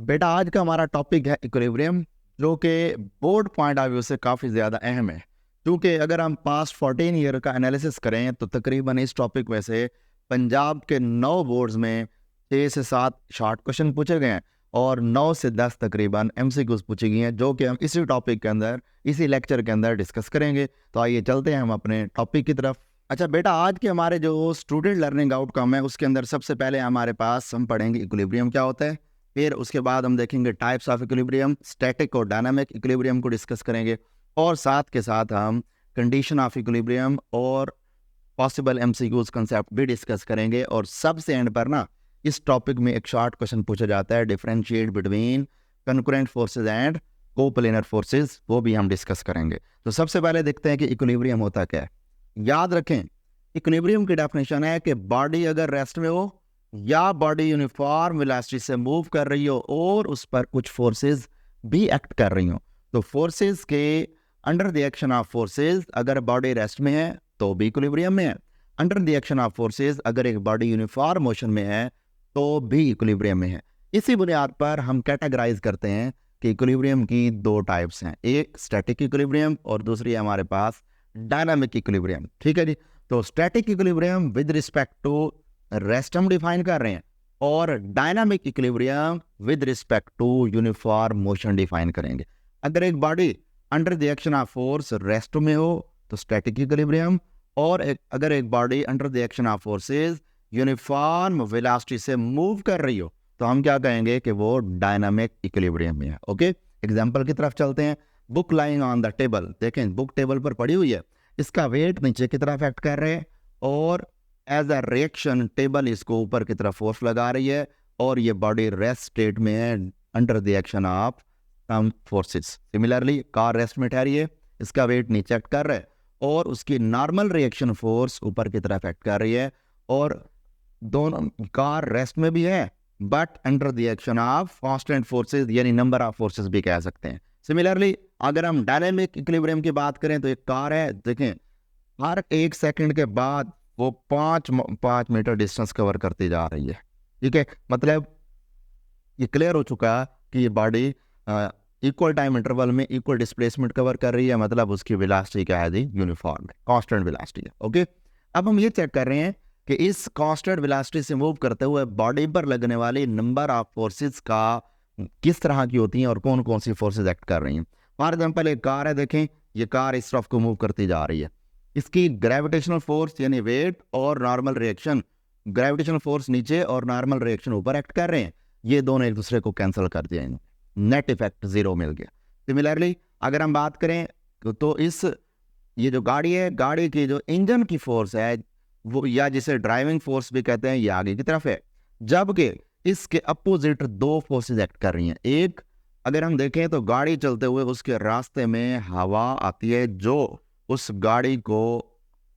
बेटा आज का हमारा टॉपिक है इक्विलिब्रियम, जो कि बोर्ड पॉइंट ऑफ व्यू से काफ़ी ज़्यादा अहम है। क्योंकि अगर हम पास्ट 14 ईयर का एनालिसिस करें तो तकरीबन इस टॉपिक में से पंजाब के 9 बोर्ड्स में 6 से 7 शॉर्ट क्वेश्चन पूछे गए हैं और 9 से 10 तकरीबन एमसीक्यूज पूछी गई हैं, जो कि हम इसी टॉपिक के अंदर इसी लेक्चर के अंदर डिस्कस करेंगे। तो आइए चलते हैं हम अपने टॉपिक की तरफ। अच्छा बेटा, आज के हमारे जो स्टूडेंट लर्निंग आउटकम है उसके अंदर सबसे पहले हमारे पास हम पढ़ेंगे इक्विलिब्रियम क्या होता है। फिर उसके बाद हम देखेंगे टाइप्स ऑफ इक्विलिब्रियम, स्टैटिक और डायनामिक इक्विलिब्रियम को डिस्कस करेंगे और साथ के साथ हम कंडीशन ऑफ इक्विलिब्रियम और पॉसिबल एमसीक्यूज कंसेप्ट भी डिस्कस करेंगे। और सबसे एंड पर ना इस टॉपिक में एक शॉर्ट क्वेश्चन पूछा जाता है, differentiate between concurrent forces and coplanar forces, वो भी हम डिस्कस करेंगे। तो सबसे पहले देखते हैं कि इक्विलिब्रियम होता क्या है। याद रखें, इक्विलिब्रियम की डेफिनेशन है कि बॉडी अगर रेस्ट में हो या बॉडी यूनिफॉर्म वेलोसिटी से मूव कर रही हो और उस पर कुछ फोर्सेस भी एक्ट कर रही हो, तो फोर्सेस के under the action of forces अगर बॉडी रेस्ट में है तो भी इक्विलिब्रियम में है। Under the action of forces अगर एक बॉडी यूनिफॉर्म मोशन में है तो भी इक्विलिब्रियम में है। इसी बुनियाद पर हम कैटेगराइज करते हैं कि इक्विलिब्रियम की दो टाइप्स हैं, एक स्टैटिक इक्विलिब्रियम और दूसरी है हमारे पास डायनामिक इक्विलिब्रियम। ठीक है जी। तो static equilibrium with respect to rest हम डिफाइन कर रहे हैं और dynamic equilibrium with respect to uniform motion define करेंगे। अगर एक body under the action of force rest में हो तो स्टैटिक इक्विलिब्रियम, और अगर एक body under the action of forces uniform velocity से मूव कर रही हो तो हम क्या कहेंगे कि वो डायनामिक इक्विलिब्रियम में है। ओके, एग्जांपल की तरफ चलते हैं। Book lying on the table, देखें बुक टेबल पर पड़ी हुई है, इसका वेट नीचे की तरफ एक्ट कर रहे हैं और एज अ रिएक्शन टेबल इसको ऊपर की तरफ फोर्स लगा रही है और ये बॉडी रेस्ट स्टेट में है under the action of some forces. Similarly car rest में ठहरी है, इसका वेट नीचे एक्ट कर रहा है और उसकी नॉर्मल रिएक्शन फोर्स ऊपर की तरफ एक्ट कर रही है और दोनों कार रेस्ट में भी है but under the action of constant forces, यानी नंबर ऑफ फोर्सेस भी कह सकते हैं। सिमिलरली अगर हम डायनामिक इक्विलिब्रियम की बात करें तो एक कार है, देखें हर 1 सेकंड के बाद वो 5 मीटर डिस्टेंस कवर करती जा रही है। ठीक है, मतलब ये क्लियर हो चुका है कि ये बॉडी इक्वल टाइम इंटरवल में इक्वल डिस्प्लेसमेंट कवर कर रही है, मतलब उसकी वेलोसिटी क्या है जी, यूनिफॉर्म है, कांस्टेंट वेलोसिटी है। ओके, अब हम ये चेक कर रहे हैं कि इस कांस्टेंट वेलोसिटी से मूव करते हुए बॉडी पर लगने वाली नंबर ऑफ फोर्सेस का किस तरह की होती हैं और कौन कौन सी फोर्सेस एक्ट कर रही हैं। फॉर एग्जांपल एक कार है, देखें ये कार इस तरफ को मूव करती जा रही है, इसकी ग्रेविटेशनल फोर्स यानी वेट और नॉर्मल रिएक्शन, ग्रेविटेशनल फोर्स नीचे और नॉर्मल रिएक्शन ऊपर एक्ट कर रहे हैं, ये दोनों एक दूसरे को कैंसिल कर दिया, नेट इफेक्ट 0 मिल गया। सिमिलरली अगर हम बात करें तो ये जो गाड़ी है, गाड़ी की जो इंजन की फोर्स है वो, या जिसे ड्राइविंग फोर्स भी कहते हैं, ये आगे की तरफ है, जबकि इसके अपोजिट दो फोर्सेस एक्ट कर रही हैं। एक, अगर हम देखें तो गाड़ी चलते हुए उसके रास्ते में हवा आती है जो उस गाड़ी को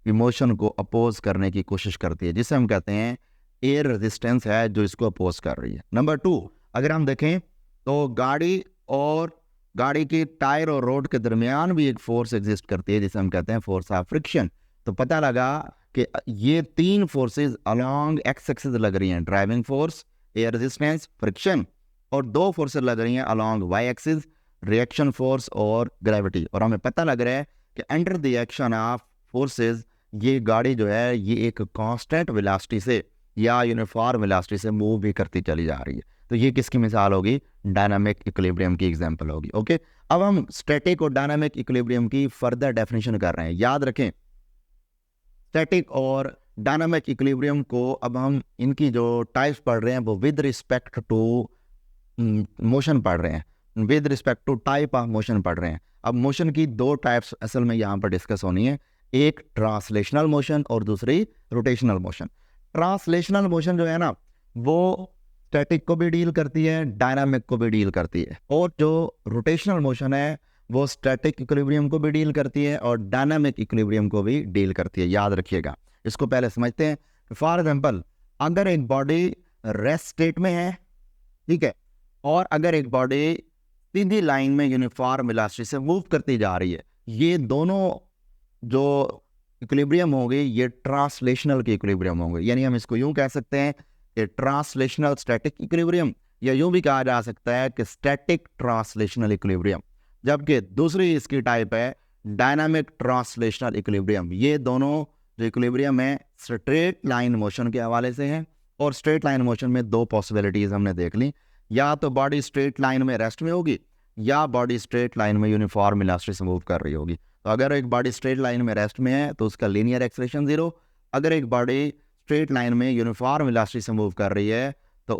इमोशन को अपोज करने की कोशिश करती है, जिसे हम कहते हैं एयर रेजिस्टेंस है जो इसको अपोज कर रही है। नंबर 2, अगर हम देखें तो गाड़ी और गाड़ी की टायर और रोड के दरमियान भी एक फोर्स एग्जिस्ट करती है जिसे हम कहते हैं फोर्स ऑफ फ्रिक्शन। तो पता लगा कि ये 3 फोर्सेस अलोंग एक्स एक्सिस लग रही हैं, driving force, air resistance, friction, और 2 फोर्सेस लग रही हैं along Y axis, reaction force और ग्रेविटी। और हमें पता लग रहा है कि under the action of forces ये गाड़ी जो है ये एक कांस्टेंट वेलोसिटी से या यूनिफॉर्म वेलोसिटी से मूव भी करती चली जा रही है। तो ये किसकी मिसाल होगी, डायनामिक इक्विलिब्रियम की एग्जांपल होगी। ओके, अब हम स्टैटिक और डायनामिक इक्विलिब्रियम की फर्दर डेफिनेशन कर रहे हैं। याद रखें, स्टैटिक और डायनामिक इक्विलिब्रियम को अब हम इनकी जो टाइप्स पढ़ रहे हैं वो विद रिस्पेक्ट टू मोशन पढ़ रहे हैं, with respect to type of motion पढ़ रहे हैं। अब मोशन की 2 टाइप्स असल में यहाँ पर डिस्कस होनी है, एक ट्रांसलेशनल मोशन और दूसरी रोटेशनल मोशन। ट्रांसलेशनल मोशन जो है ना वो स्टैटिक को भी डील करती है, डायनामिक को भी डील करती है, और जो रोटेशनल मोशन है वो स्टैटिक इक्विलिब्रियम को भी डील करती है और डायनामिक इक्विलिब्रियम को भी डील करती है। याद रखिएगा, इसको पहले समझते हैं। फॉर एग्जांपल अगर एक बॉडी रेस्ट स्टेट में है, ठीक है, और अगर एक बॉडी सीधी लाइन में यूनिफॉर्म वेलोसिटी से मूव करती जा रही है, ये दोनों जो इक्विलिब्रियम होंगे ये ट्रांसलेशनल के इक्विलिब्रियम होंगे। यानी हम इसको यूं कह सकते हैं कि ट्रांसलेशनल स्टैटिक इक्विलिब्रियम या यूं भी कहा जा सकता है कि स्टैटिक ट्रांसलेशनल इक्विलिब्रियम, जबकि दूसरी इसकी टाइप है डायनामिक ट्रांसलेशनल इक्विलिब्रियम। ये दोनों जो इक्विलिब्रियम है स्ट्रेट लाइन मोशन के हवाले से है, और स्ट्रेट लाइन मोशन में दो पॉसिबिलिटीज हमने देख ली, या तो बॉडी स्ट्रेट लाइन में रेस्ट में होगी या बॉडी स्ट्रेट लाइन में यूनिफॉर्म वेलोसिटी से मूव कर रही होगी। तो अगर एक बॉडी स्ट्रेट लाइन में रेस्ट में है तो उसका लीनियर एक्सेलरेशन 0, अगर एक बॉडी स्ट्रेट लाइन में यूनिफॉर्म वेलोसिटी से मूव कर रही है तो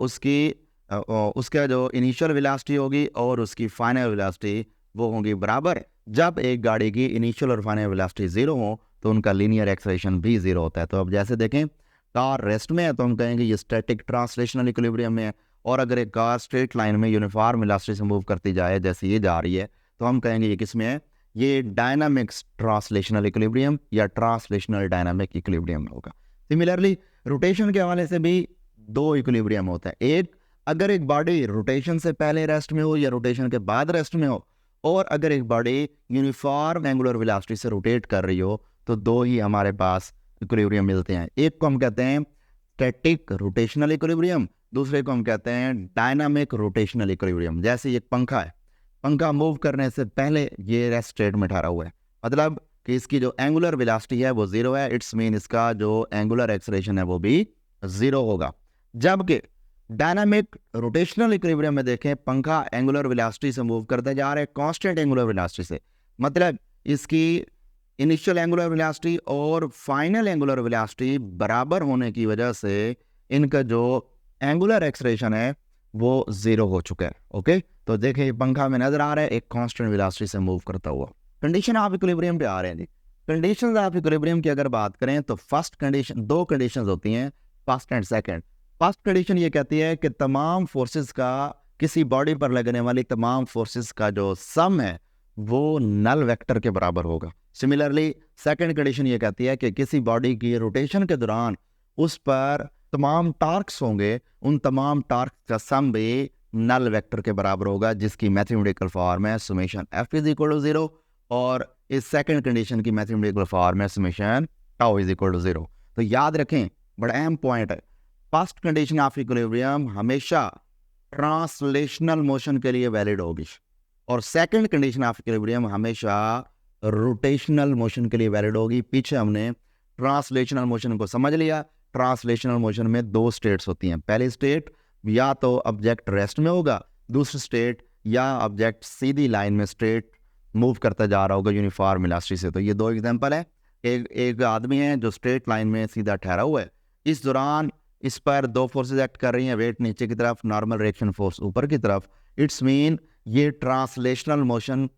उसका जो इनिशियल वेलोसिटी होगी और उसकी फाइनल वेलोसिटी वो होंगी बराबर। जब एक गाड़ी की इनिशियल और फाइनल वेलोसिटी 0 हो तो उनका लीनियर एक्सेलरेशन भी 0 होता है। तो अब जैसे देखें, कार रेस्ट में है तो हम कहेंगे ये स्टैटिक ट्रांसलेशनल इक्विलिब्रियम में है, और अगर एक कार स्ट्रेट लाइन में यूनिफॉर्म वेलोसिटी से मूव करती जाए जैसे ये जा रही है तो हम कहेंगे ये किस में है, ये डायनामिक्स ट्रांसलेशनल इक्विलिब्रियम या ट्रांसलेशनल डायनामिक इक्विलिब्रियम में होगा। सिमिलरली रोटेशन के हवाले से भी दो इक्विलिब्रियम होता है, एक अगर एक बॉडी रोटेशन से पहले रेस्ट में हो या रोटेशन के बाद रेस्ट में हो, और अगर एक बॉडी यूनिफॉर्म एंगुलर वेलोसिटी से रोटेट कर रही हो, तो दो ही हमारे पास इक्विलिब्रियम मिलते हैं। एक को हम कहते हैं स्टैटिक रोटेशनल इक्विलिब्रियम, दूसरे को हम कहते हैं डायनामिक रोटेशनल इक्विलिब्रियम। जैसे ये पंखा है, पंखा मूव करने से पहले ये रेस्ट स्टेट में ठहरा हुआ है, मतलब कि इसकी जो एंगुलर वेलोसिटी है वो 0 है, इट्स मीन इसका जो एंगुलर एक्सेलरेशन है वो भी 0 होगा। जबकि डायनामिक रोटेशनल इक्विलिब्रियम में देखें, पंखा एंगुलर वेलोसिटी से मूव करते जा रहे हैं, कांस्टेंट एंगुलर वेलोसिटी से, मतलब इसकी इनिशियल एंगुलर वेलोसिटी और फाइनल एंगुलर वेलोसिटी बराबर होने की वजह से इनका जो एंगुलर एक्सेलरेशन है वो 0 हो चुका है। ओके, तो देखें पंखा में नजर आ रहा है एक कांस्टेंट वेलोसिटी से मूव करता हुआ। कंडीशन ऑफ इक्विलिब्रियम पे आ रहे हैं जी। कंडीशंस ऑफ इक्विलिब्रियम की अगर बात करें तो फर्स्ट कंडीशन, दो कंडीशंस होती हैं, first and second. First condition ये कहती है कि तमाम फोर्सेस का, किसी बॉडी पर लगने वाली तमाम फोर्सेस का जो सम है वो नल वेक्टर के बराबर होगा। सिमिलरली सेकंड कंडीशन ये कहती है कि किसी बॉडी की रोटेशन के दौरान उस पर तमाम टार्क्स होंगे, उन तमाम टार्क्स का सम भी नल वेक्टर के बराबर होगा, जिसकी मैथमेटिकल फॉर्म है summation F is equal to 0, और इस सेकंड कंडीशन की मैथमेटिकल फॉर्म है summation tau is equal to 0। तो याद रखें, बड़ा अहम पॉइंट है, फर्स्ट कंडीशन ऑफ इक्विलिब्रियम हमेशा ट्रांसलेशनल मोशन के लिए वैलिड होगी, और सेकंड कंडीशन ऑफ इक्विलिब्रियम हमेशा रोटेशनल मोशन के लिए वैलिड होगी। पीछे हमने ट्रांसलेशनल मोशन को समझ लिया। ट्रांसलेशनल मोशन में दो स्टेट्स होती हैं, पहली स्टेट या तो ऑब्जेक्ट रेस्ट में होगा, दूसरी स्टेट या ऑब्जेक्ट सीधी लाइन में स्ट्रेट मूव करता जा रहा होगा यूनिफॉर्म वेलोसिटी से। तो ये दो एग्जांपल है, एक आदमी है जो स्ट्रेट लाइन में सीधा ठहरा हुआ है, इस दौरान इस पर दो फोर्सेस एक्ट कर रही हैं, वेट नीचे की तरफ, नॉर्मल रिएक्शन फोर्स ऊपर की तरफ। इट्स मीन ये ट्रांसलेशनल मोशन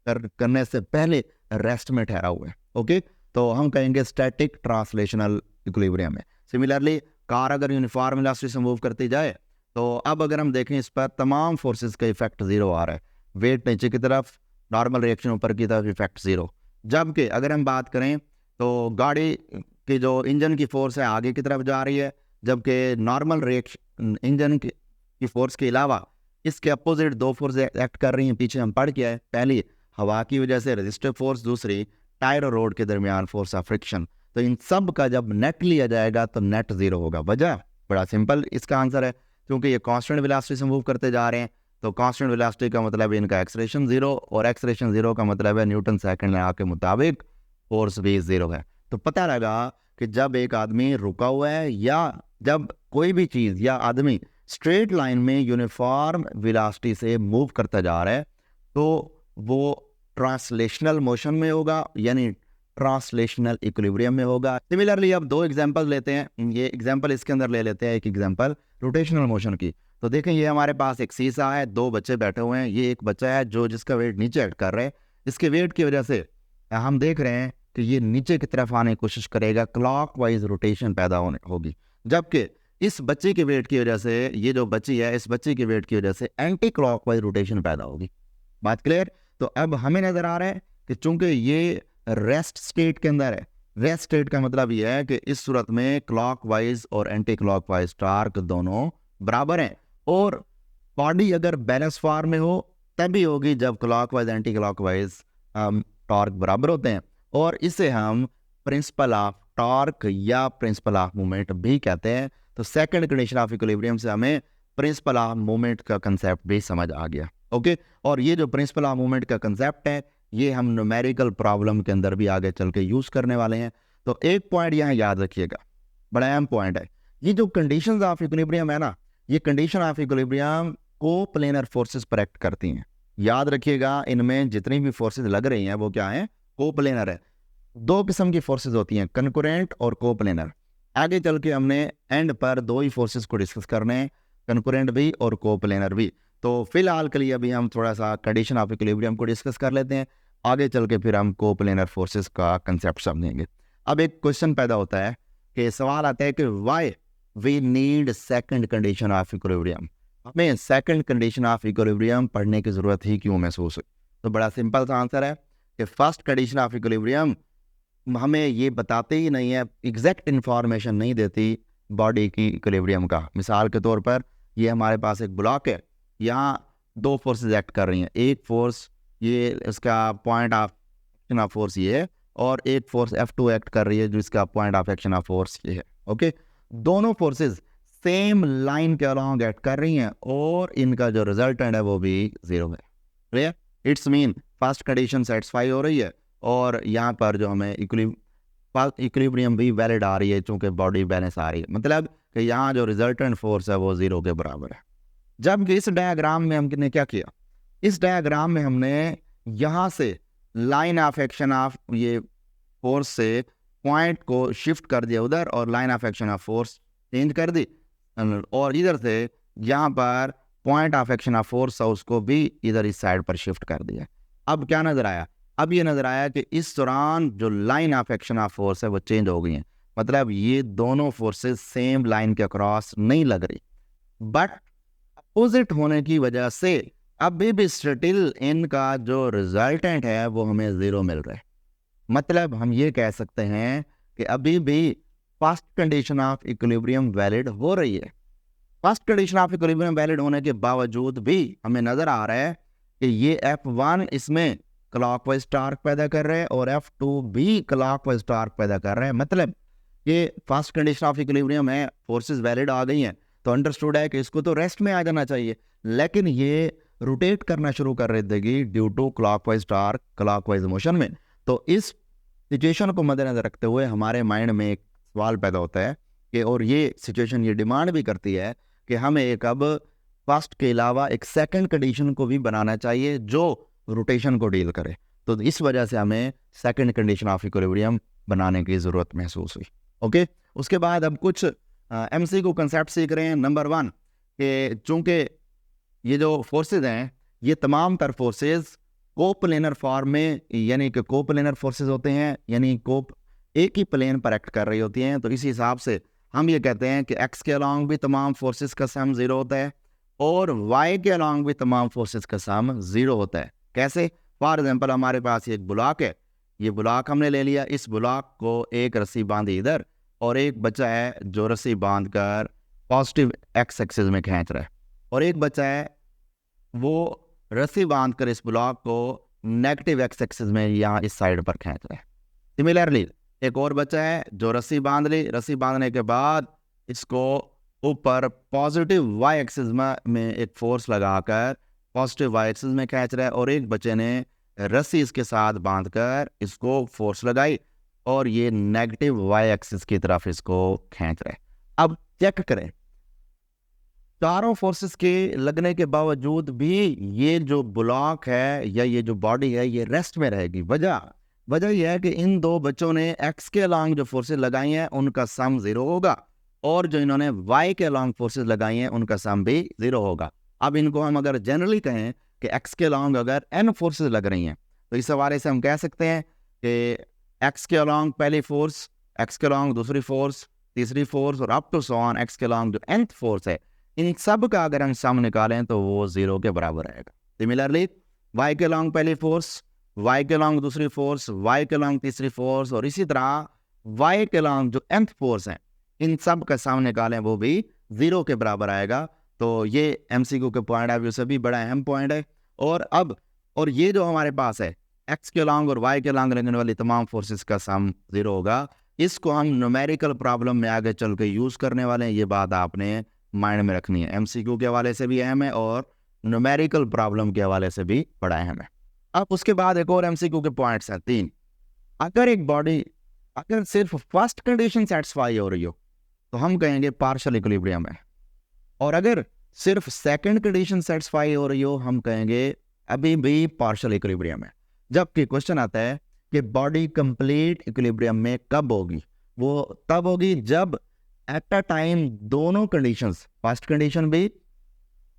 करने से पहले रेस्ट में ठहरा हुआ है। ओके, तो हम कहेंगे स्टैटिक ट्रांसलेशनल इक्विलिब्रियम है। सिमिलरली कार अगर यूनिफॉर्म वेलोसिटी से मूव करती जाए तो अब अगर हम देखें इस पर तमाम फोर्सेस का इफेक्ट 0 आ रहा है, वेट नीचे की तरफ, नॉर्मल रिएक्शन ऊपर की तरफ, इफेक्ट 0। जबकि अगर हम बात करें तो गाड़ी की जो इंजन की फोर्स है आगे की तरफ जा रही है, जबकि नॉर्मल रिएक्शन इंजन की फोर्स के अलावा इसके अपोजिट दो फोर्स एक्ट कर रही हैं। पीछे हम पढ़ के आए, पहली हवा की वजह से रेजिस्टिव फोर्स, दूसरी टायर और रोड के दरमियान फोर्स ऑफ फ्रिक्शन। तो इन सब का जब नेट लिया जाएगा तो नेट 0 होगा। वजह बड़ा सिंपल इसका आंसर है, क्योंकि ये कांस्टेंट वेलोसिटी से मूव करते जा रहे हैं, तो कांस्टेंट वेलोसिटी का मतलब है इनका एक्सेलरेशन 0, और एक्सेलरेशन 0 का मतलब है न्यूटन सेकंड लॉ के मुताबिक फोर्स भी 0 है। तो पता लगा कि जब एक आदमी रुका हुआ है या जब कोई भी चीज़ या आदमी स्ट्रेट लाइन में यूनिफॉर्म वेलोसिटी से मूव करता जा रहा है तो वो ट्रांसलेशनल मोशन में होगा, यानी ट्रांसलेशनल इक्विलिब्रियम में होगा। सिमिलरली अब दो एग्जांपल लेते हैं, ये एग्जांपल इसके अंदर ले लेते हैं, एक एग्जांपल रोटेशनल मोशन की। तो देखें ये हमारे पास एक सीसा है, दो बच्चे बैठे हुए हैं, ये एक बच्चा है जो जिसका वेट नीचे एक्ट कर रहा है, इसके वेट की वजह से हम देख रहे हैं कि ये नीचे की तरफ आने की कोशिश करेगा, क्लॉकवाइज रोटेशन पैदा होगी, जबकि इस बच्चे के वेट की वजह से, ये जो बच्ची है इस बच्चे के वेट की वजह से एंटी क्लॉकवाइज रोटेशन पैदा होगी। बात क्लियर? तो अब हमें नजर आ रहा है कि चूंकि ये रेस्ट स्टेट के अंदर है, रेस्ट स्टेट का मतलब ये है कि इस सूरत में क्लॉकवाइज और एंटी क्लॉकवाइज टार्क दोनों बराबर हैं, और बॉडी अगर बैलेंस फॉर्म में हो तभी होगी जब क्लॉकवाइज एंटी क्लॉकवाइज टॉर्क बराबर होते हैं, और इसे हम प्रिंसिपल ऑफ टॉर्क या प्रिंसिपल ऑफ मूवमेंट भी कहते हैं। तो सेकंड कंडीशन ऑफ इक्विलिब्रियम से हमें प्रिंसिपल ऑफ मूवमेंट का कंसेप्ट भी समझ आ गया। ओके, और ये जो प्रिंसिपल ऑफ मूवमेंट का कंसेप्ट है ये हम न्यूमेरिकल प्रॉब्लम के अंदर भी आगे चल के यूज़ करने वाले हैं। तो एक पॉइंट यहाँ याद रखिएगा, बड़ा अहम पॉइंट है, ये जो कंडीशंस ऑफ इक्विलिब्रियम है ना, ये कंडीशन ऑफ इक्विलिब्रियम को प्लेनर फोर्सेस पर एक्ट करती हैं। याद रखिएगा, इनमें जितनी भी फोर्सेस लग रही हैं वो क्या है, को प्लेनर है। दो किस्म की फोर्सेस होती हैं, कंकरेंट और को प्लेनर। आगे चल के हमने एंड पर दो ही फोर्सेस को डिस्कस करने हैं, कंकरेंट भी और को प्लेनर भी। तो फिलहाल के लिए अभी हम थोड़ा सा कंडीशन ऑफ इक्विलिब्रियम को डिस्कस कर लेते हैं, आगे चल के फिर हम को प्लेनर फोर्सेस का कंसेप्ट समझेंगे। अब एक क्वेश्चन पैदा होता है कि सवाल आता है कि why we need second condition of equilibrium, हमें सेकंड कंडीशन ऑफ इक्विलिब्रियम पढ़ने की ज़रूरत ही क्यों महसूस हुई। तो बड़ा सिंपल सा आंसर है कि फर्स्ट कंडीशन ऑफ इक्विलिब्रियम हमें ये बताते ही नहीं है, एग्जैक्ट इन्फॉर्मेशन नहीं देती बॉडी की इक्विलिब्रियम का। मिसाल के तौर पर ये हमारे पास एक ब्लॉक है, यहाँ दो फोर्सेस एक्ट कर रही हैं, एक फोर्स ये इसका point of action of force ये है और एक फोर्स F2 एक्ट कर रही है जिसका point of action of force ये है। ओके, दोनों फोर्सेस सेम लाइन के अलॉन्ग एक्ट कर रही हैं और इनका जो रिजल्टेंट है वो भी 0 है। Clear? It's mean first condition satisfy हो रही है और यहाँ पर जो हमें इक्विलिब्रियम भी वैलिड आ रही है चूँकि बॉडी बैलेंस आ रही है, मतलब कि यहाँ जो रिजल्टेंट फोर्स है वो 0 के बराबर है। जबकि इस डायग्राम में हमने क्या किया, इस डायग्राम में हमने यहाँ से लाइन ऑफ एक्शन ऑफ ये फोर्स से पॉइंट को शिफ्ट कर दिया उधर और line of action of force change कर दी, और इधर से यहाँ पर point of action of force है उसको भी इधर इस साइड पर शिफ्ट कर दिया। अब क्या नजर आया, अब ये नजर आया कि इस दौरान जो line of action of force है वो चेंज हो गई है, मतलब ये दोनों फोर्सेस सेम लाइन के अक्रॉस नहीं लग रही, बट अपोजिट होने की वजह से अभी भी स्टिल इनका जो रिजल्टेंट है वो हमें 0 मिल रहा है। मतलब हम ये कह सकते हैं कि अभी भी first condition of equilibrium valid हो रही है। First condition of equilibrium valid होने के बावजूद भी हमें नजर आ रहा है कि ये F1 इसमें क्लॉकवाइज टॉर्क पैदा कर रहे हैं और F2 भी क्लॉकवाइज टॉर्क पैदा कर रहे हैं। मतलब ये फर्स्ट कंडीशन ऑफ इक्विलिब्रियम है, फोर्सेस वैलिड आ गई हैं, तो अंडरस्टूड है कि इसको तो रेस्ट में आ जाना चाहिए, लेकिन ये रोटेट करना शुरू कर रही थी due to clockwise torque clockwise motion में। तो इस सिचुएशन को मद्देनजर रखते हुए हमारे माइंड में एक सवाल पैदा होता है कि, और ये सिचुएशन ये डिमांड भी करती है कि हमें एक अब फर्स्ट के अलावा एक सेकंड कंडीशन को भी बनाना चाहिए जो रोटेशन को डील करे। तो इस वजह से हमें सेकंड कंडीशन ऑफ इक्विलिब्रियम बनाने की ज़रूरत महसूस हुई। ओके, उसके बाद अब कुछ MCQ कंसेप्ट सीख रहे हैं। नंबर 1 कि चूँकि ये जो फोर्सेज हैं ये तमाम तर फोर्सेज कोप्लेनर फॉर्म में, यानी कि कोप्लेनर फोर्सेज होते हैं, यानी कोप एक ही प्लेन पर एक्ट कर रही होती हैं, तो इसी हिसाब से हम ये कहते हैं कि एक्स के अलॉन्ग भी तमाम फोर्सेस का सम 0 होता है और वाई के अलॉन्ग भी तमाम फोर्सेस का सम 0 होता है। कैसे? फॉर एग्जांपल हमारे पास एक ब्लॉक है, ये ब्लॉक हमने ले लिया, इस ब्लॉक को एक रस्सी बांधी इधर और एक बच्चा है जो रस्सी बांध कर पॉजिटिव एक्स एक्सिस में खींच रहा है, और एक बच्चा है वो रस्सी बांध कर इस ब्लॉक को नेगेटिव एक्स एक्सिस में यहाँ इस साइड पर खींच रहा है। सिमिलरली एक और बच्चा है जो रस्सी बांध ली, रस्सी बांधने के बाद इसको ऊपर पॉजिटिव वाई एक्सिस में एक फोर्स लगाकर पॉजिटिव वाई एक्सिस में खींच रहा है, और एक बच्चे ने रस्सी इसके साथ बांधकर इसको फोर्स लगाई और ये नेगेटिव वाई एक्सिस की तरफ इसको खींच रहा है। अब चेक करें, चारों फोर्सेस के लगने के बावजूद भी ये जो ब्लॉक है या ये जो बॉडी है ये रेस्ट में रहेगी। वजह यह है कि इन दो बच्चों ने एक्स के अलॉन्ग जो फोर्सेस लगाई हैं उनका सम 0 होगा, और जो इन्होंने वाई के अलॉन्ग फोर्सेस लगाई हैं उनका सम भी 0 होगा। अब इनको हम अगर जनरली कहें कि एक्स के अलॉन्ग अगर n फोर्सेस लग रही हैं तो इस हवाले से हम कह सकते हैं कि एक्स के अलॉन्ग पहली फोर्स, एक्स के अलॉन्ग दूसरी फोर्स, तीसरी फोर्स और up to so on X के अलॉन्ग जो nth फोर्स है, इन सब का अगर हम सम निकालें तो वो 0 के बराबर रहेगा। सिमिलरली वाई के अलॉन्ग पहली फोर्स, वाई के अलॉन्ग दूसरी फोर्स, वाई के अलॉन्ग तीसरी फोर्स, और इसी तरह वाई के अलॉन्ग जो nth फोर्स है, इन सब का सम निकालें वो भी 0 के बराबर आएगा। तो ये MCQ के पॉइंट ऑफ व्यू से भी बड़ा अहम पॉइंट है। और ये जो हमारे पास है एक्स के अलॉन्ग और वाई के अलॉन्ग लगने वाली तमाम फोर्सेस का सम 0 होगा। इसको हम न्यूमेरिकल प्रॉब्लम में आगे चल के यूज़ करने वाले हैं, ये बात आपने माइंड में रखनी है। एमसीक्यू के हवाले से भी अहम है और न्यूमेरिकल प्रॉब्लम के हवाले से भी बड़ा अहम है। अब उसके बाद एक और एमसीक्यू के पॉइंट्स हैं 3। अगर एक बॉडी अगर सिर्फ फर्स्ट कंडीशन सेटिस्फाई हो रही हो तो हम कहेंगे पार्शियल इक्विलिब्रियम है, और अगर सिर्फ सेकंड कंडीशन सेटिस्फाई हो रही हो हम कहेंगे अभी भी पार्शियल इक्विलिब्रियम है। जबकि क्वेश्चन आता है कि बॉडी कंप्लीट इक्विलिब्रियम में कब होगी, वो तब होगी जब एट अ टाइम दोनों कंडीशंस, फर्स्ट कंडीशन भी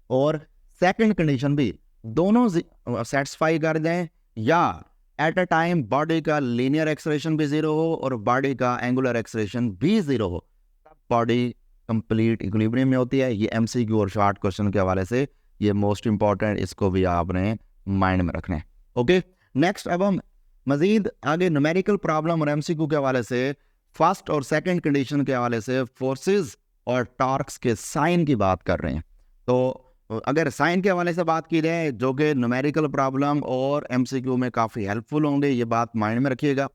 और सेकंड कंडीशन भी दोनों सेटिस्फाई कर दें, या एट अ टाइम बॉडी का लीनियर एक्सेलरेशन भी जीरो हो और बॉडी का एंगुलर एक्सेलरेशन भी जीरो हो, तब बॉडी कंप्लीट इक्विलिब्रियम में होती है। ये एमसीक्यू और शॉर्ट क्वेश्चन के हवाले से ये मोस्ट इंपॉर्टेंट, इसको भी आपने माइंड में रखना है। ओके, नेक्स्ट अब हम मजीद आगे न्यूमेरिकल प्रॉब्लम और एमसीक्यू के हवाले से फर्स्ट और सेकंड कंडीशन के हवाले से फोर्सेस और टॉर्क्स के साइन की बात कर रहे हैं। तो अगर साइन के हवाले से बात की जाए जो कि न्यूमेरिकल प्रॉब्लम और एमसीक्यू में काफ़ी हेल्पफुल होंगे, ये बात माइंड में रखिएगा।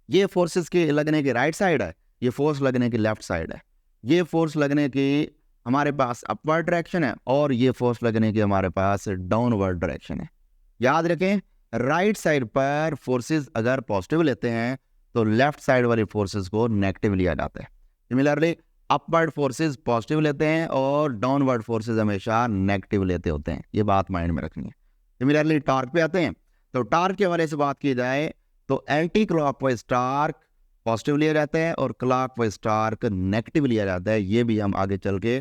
ये फोर्सेस के लगने की राइट साइड है, ये फोर्स लगने की लेफ्ट साइड है। ये फोर्स लगने की हमारे पास अपवर्ड डायरेक्शन है और ये फोर्स लगने की हमारे पास डाउनवर्ड डायरेक्शन है। याद रखें, राइट साइड पर फोर्सेस अगर पॉजिटिव लेते हैं तो लेफ्ट साइड वाली फोर्सेस को नेगेटिव लिया जाता है। सिमिलरली अपवर्ड फोर्सेस पॉजिटिव लेते हैं और डाउनवर्ड फोर्सेस हमेशा नेगेटिव लेते होते हैं, ये बात माइंड में रखनी है। सिमिलरली टॉर्क पे आते हैं, तो टॉर्क के हवाले से बात की जाए तो एंटी क्लॉकवाइज टॉर्क पॉजिटिव लिया जाता है और क्लॉकवाइज टॉर्क नेगेटिव लिया जाता है। ये भी हम आगे चल के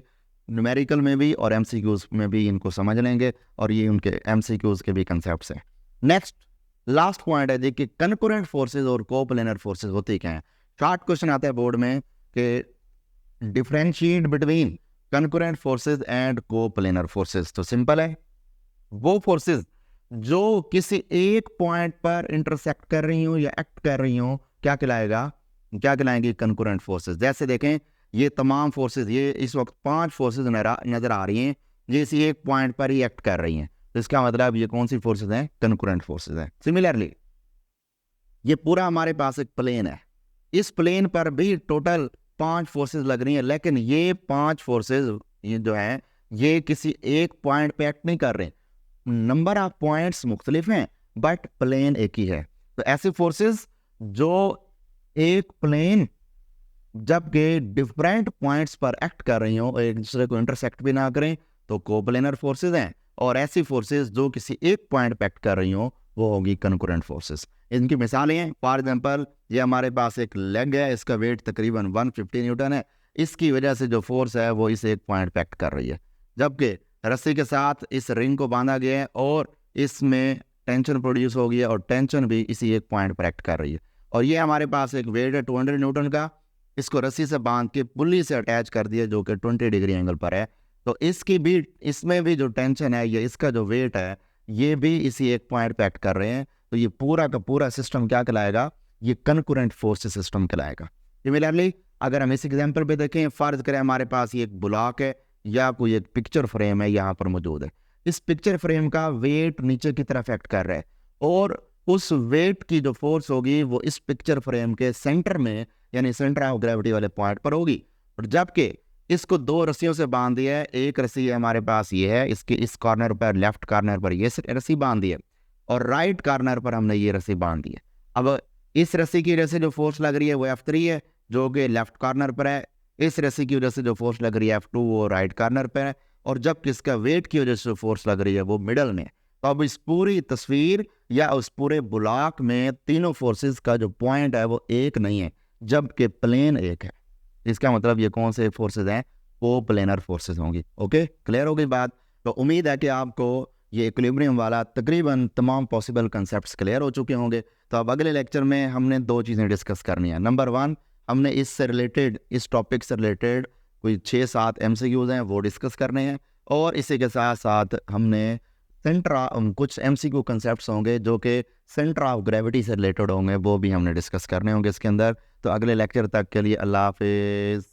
न्यूमेरिकल में भी और एमसीक्यूज में भी इनको समझ लेंगे और ये उनके एमसीक्यूज के भी कंसेप्ट्स हैं। नेक्स्ट लास्ट पॉइंट है देखिए, कंकरेंट फोर्सेज और कोप्लेनर फोर्सेज होती क्या हैं। शॉर्ट क्वेश्चन आता है बोर्ड में कि differentiate between concurrent forces and coplanar forces. तो सिंपल है, वो फोर्सेज जो किसी एक पॉइंट पर इंटरसेक्ट कर रही हो या एक्ट कर रही हो क्या कहलाएंगी कंकरेंट फोर्सेज। जैसे देखें ये तमाम फोर्सेज, ये इस वक्त 5 फोर्सेज नजर आ रही हैं, ये इसी एक पॉइंट पर ही एक्ट कर रही हैं, तो इसका मतलब ये कौन सी फोर्सेज हैं, कंकरेंट फोर्सेज हैं। सिमिलरली ये पूरा हमारे पास एक प्लेन है, इस प्लेन पर भी टोटल 5 फोर्सेज लग रही हैं, लेकिन ये 5 फोर्सेज ये जो है ये किसी एक पॉइंट पे एक्ट नहीं कर रहे, नंबर ऑफ पॉइंट्स मुख्तलिफ हैं बट प्लेन एक ही है। तो ऐसे फोर्सेज जो एक प्लेन जबकि डिफरेंट पॉइंट्स पर एक्ट कर रही हो, एक दूसरे को इंटरसेक्ट भी ना करें, तो कोप्लेनर फोर्सेज हैं। और ऐसी फोर्सेज जो किसी एक पॉइंट पर एक्ट कर रही हो वो होगी कंकरेंट फोर्सेज। इनकी मिसालें हैं, फॉर एग्जांपल ये हमारे पास एक लेग है, इसका वेट तकरीबन 150 न्यूटन है, इसकी वजह से जो फोर्स है वो इस एक पॉइंट पे एक्ट कर रही है, जबकि रस्सी के साथ इस रिंग को बांधा गया है और इसमें टेंशन प्रोड्यूस हो गई है और टेंशन भी इसी एक पॉइंट पर एक्ट कर रही है। और ये हमारे पास एक वेट है 200 न्यूटन का, इसको रस्सी से बांध के पुल्ली से अटैच कर दिया जो कि 20 डिग्री एंगल पर है, तो इसकी भी इसमें भी जो टेंशन है, ये इसका जो वेट है ये भी इसी एक पॉइंट पे एक्ट कर रहे हैं। तो ये पूरा का पूरा सिस्टम क्या कहलाएगा, ये कंकरेंट फोर्स सिस्टम कहलाएगा। सिमिलरली अगर हम इस एग्जांपल पे देखें, फर्ज करें हमारे पास ये एक ब्लॉक है या कोई एक पिक्चर फ्रेम है यहाँ पर मौजूद है, इस पिक्चर फ्रेम का वेट नीचे की तरफ एक्ट कर रहा है और उस वेट की जो फोर्स होगी वो इस पिक्चर फ्रेम के सेंटर में यानी सेंटर ऑफ ग्रेविटी वाले पॉइंट पर होगी। और जबकि इसको 2 रस्सियों से बांध दिया है, एक रस्सी हमारे पास ये है, इसके इस कॉर्नर पर लेफ्ट कॉर्नर पर ये रस्सी बांध दी है और राइट कॉर्नर पर हमने ये रस्सी बांध दी है। अब इस रस्सी की वजह से जो फोर्स लग रही है वो F3 है जो कि लेफ्ट कॉर्नर पर है, इस रस्सी की वजह से जो फोर्स लग रही है F2 वो राइट कॉर्नर पर है, और जबकि इसका वेट की वजह से जो फोर्स लग रही है वो मिडल में। तो अब इस पूरी तस्वीर या उस पूरे ब्लॉक में तीनों फोर्सेस का जो पॉइंट है वो एक नहीं है, जबकि प्लेन एक है। इसका मतलब ये कौन से फोर्सेस हैं, कोप्लेनर फोर्सेस होंगी। ओके, क्लियर हो गई बात। तो उम्मीद है कि आपको ये इक्विलिब्रियम वाला तकरीबन तमाम पॉसिबल कंसेप्ट्स क्लियर हो चुके होंगे। तो अब अगले लेक्चर में हमने 2 चीज़ें डिस्कस करनी है। नंबर 1, हमने इससे रिलेटेड, इस टॉपिक से रिलेटेड कोई 6-7 MCQs हैं वो डिस्कस करने हैं, और इसी के साथ साथ हमने कुछ MCQ कंसेप्ट्स होंगे जो कि सेंटर ऑफ ग्रेविटी से रिलेटेड होंगे, वो भी हमने डिस्कस करने होंगे इसके अंदर। तो अगले लेक्चर तक के लिए अल्लाह हाफिज़।